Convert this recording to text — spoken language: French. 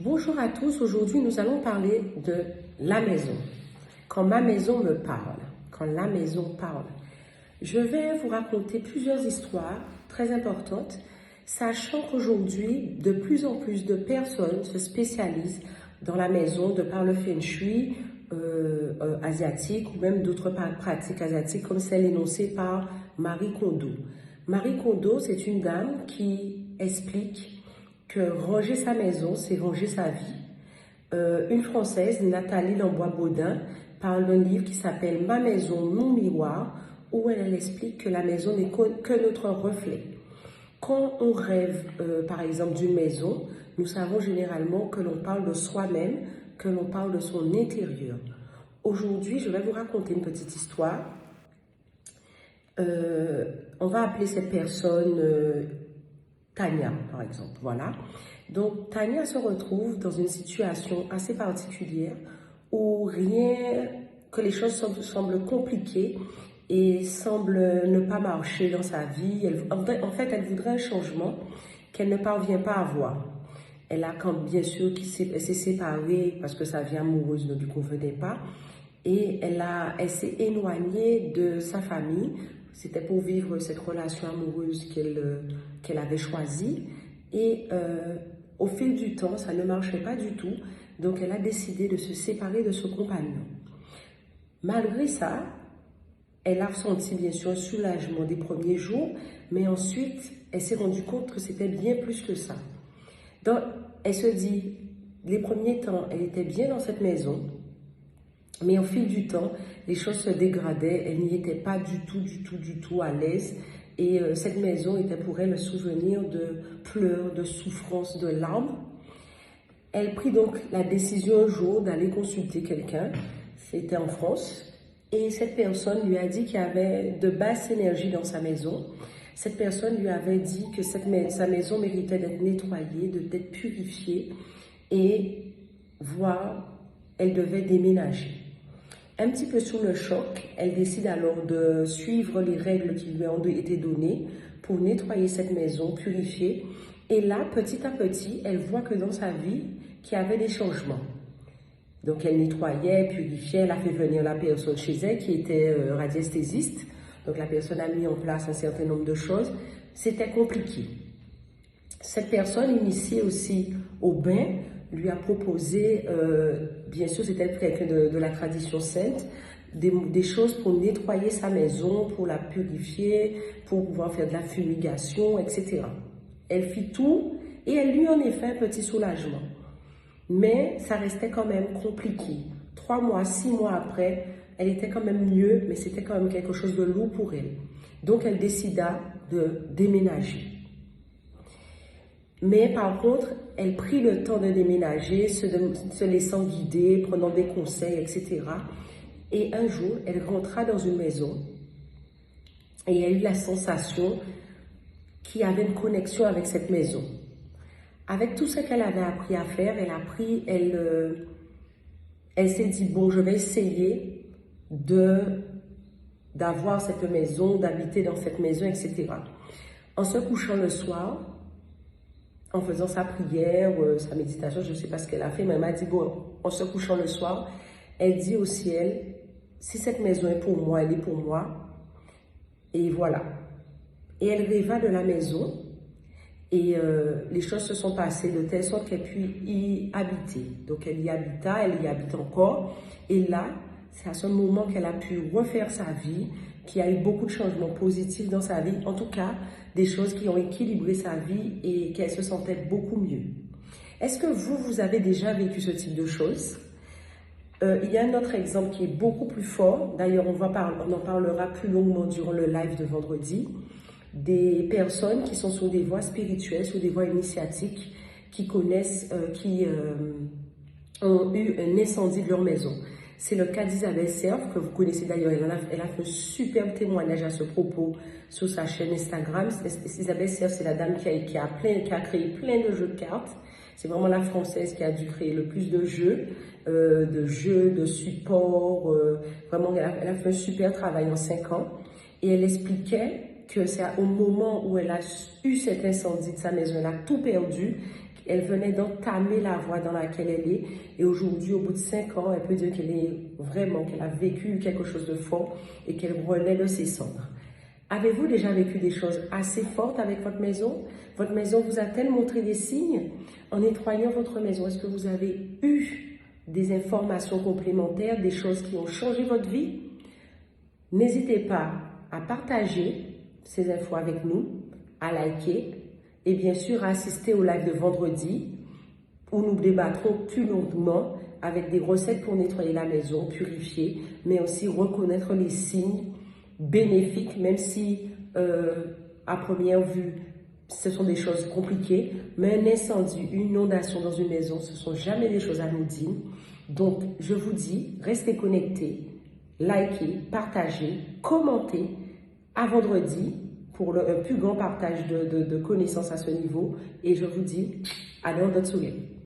Bonjour à tous, aujourd'hui nous allons parler de la maison. Quand ma maison me parle, quand la maison parle. Je vais vous raconter plusieurs histoires très importantes, sachant qu'aujourd'hui, de plus en plus de personnes se spécialisent dans la maison de par le feng shui asiatique ou même d'autres pratiques asiatiques comme celle énoncée par Marie Kondo. Marie Kondo, c'est une dame qui explique que ranger sa maison, c'est ranger sa vie. Une Française, Nathalie Lambois-Baudin, parle d'un livre qui s'appelle « Ma maison, mon miroir » où elle explique que la maison n'est que notre reflet. Quand on rêve, par exemple, d'une maison, nous savons généralement que l'on parle de soi-même, que l'on parle de son intérieur. Aujourd'hui, je vais vous raconter une petite histoire. On va appeler cette personne Tania, par exemple. Voilà. Donc, Tania se retrouve dans une situation assez particulière où que les choses semblent compliquées et semblent ne pas marcher dans sa vie. En fait, elle voudrait un changement qu'elle ne parvient pas à avoir. Elle a bien sûr elle s'est séparée parce que sa vie amoureuse ne lui convenait pas et elle s'est éloignée de sa famille. C'était pour vivre cette relation amoureuse qu'elle avait choisie et au fil du temps, ça ne marchait pas du tout. Donc, elle a décidé de se séparer de son compagnon. Malgré ça, elle a ressenti bien sûr un soulagement des premiers jours, mais ensuite, elle s'est rendue compte que c'était bien plus que ça. Donc, elle se dit, les premiers temps, elle était bien dans cette maison, mais au fil du temps, les choses se dégradaient, elle n'y était pas du tout à l'aise. Et cette maison était pour elle un souvenir de pleurs, de souffrances, de larmes. Elle prit donc la décision un jour d'aller consulter quelqu'un, c'était en France, et cette personne lui a dit qu'il y avait de basses énergies dans sa maison. Cette personne lui avait dit que sa maison méritait d'être nettoyée, d'être purifiée, et elle devait déménager. Un petit peu sous le choc, elle décide alors de suivre les règles qui lui ont été données pour nettoyer cette maison, purifier. Et là, petit à petit, elle voit que dans sa vie, qu'il y avait des changements. Donc, elle nettoyait, purifiait, elle a fait venir la personne chez elle qui était radiesthésiste. Donc, la personne a mis en place un certain nombre de choses. C'était compliqué. Cette personne, initiée aussi au bain, lui a proposé, bien sûr, c'était quelqu'un de la tradition sainte, des choses pour nettoyer sa maison, pour la purifier, pour pouvoir faire de la fumigation, etc. Elle fit tout et elle eut en effet un petit soulagement. Mais ça restait quand même compliqué. 3 mois, 6 mois après, elle était quand même mieux, mais c'était quand même quelque chose de lourd pour elle. Donc, elle décida de déménager. Mais par contre, elle prit le temps de déménager, se laissant guider, prenant des conseils, etc. Et un jour, elle rentra dans une maison et elle a eu la sensation qu'il y avait une connexion avec cette maison. Avec tout ce qu'elle avait appris à faire, elle s'est dit, bon, je vais essayer d'avoir cette maison, d'habiter dans cette maison, etc. En se couchant le soir, en faisant sa prière, sa méditation, je ne sais pas ce qu'elle a fait, mais elle m'a dit, bon, en se couchant le soir, elle dit au ciel, si cette maison est pour moi, elle est pour moi. Et voilà. Et elle rêva de la maison et les choses se sont passées de telle sorte qu'elle put y habiter. Donc elle y habita, elle y habite encore. Et là, c'est à ce moment qu'elle a pu refaire sa vie, qu'il y a eu beaucoup de changements positifs dans sa vie. En tout cas, des choses qui ont équilibré sa vie et qu'elle se sentait beaucoup mieux. Est-ce que vous avez déjà vécu ce type de choses? Il y a un autre exemple qui est beaucoup plus fort. D'ailleurs, on en parlera plus longuement durant le live de vendredi. Des personnes qui sont sur des voies spirituelles, sur des voies initiatiques, qui ont eu un incendie de leur maison. C'est le cas d'Isabelle Serve, que vous connaissez d'ailleurs. Elle a fait un superbe témoignage à ce propos sur sa chaîne Instagram. Isabelle Serve, c'est la dame qui a créé plein de jeux de cartes. C'est vraiment la Française qui a dû créer le plus de jeux, de supports. Vraiment, elle a fait un super travail en 5 ans. Et elle expliquait que c'est au moment où elle a eu cet incendie de sa maison, elle a tout perdu, Elle venait d'entamer la voie dans laquelle elle est. Et aujourd'hui, au bout de 5 ans, elle peut dire qu'elle a vécu quelque chose de fort et qu'elle renaît de ses cendres. Avez-vous déjà vécu des choses assez fortes avec votre maison? Votre maison vous a-t-elle montré des signes? En nettoyant votre maison, est-ce que vous avez eu des informations complémentaires, des choses qui ont changé votre vie? N'hésitez pas à partager ces infos avec nous, à liker et bien sûr à assister au live de vendredi où nous débattrons plus longuement avec des recettes pour nettoyer la maison, purifier, mais aussi reconnaître les signes bénéfiques, même si à première vue, ce sont des choses compliquées, mais un incendie, une inondation dans une maison, ce ne sont jamais des choses anodines. Donc, je vous dis, restez connectés, likez, partagez, commentez. À vendredi pour un plus grand partage de connaissances à ce niveau. Et je vous dis, à l'heure de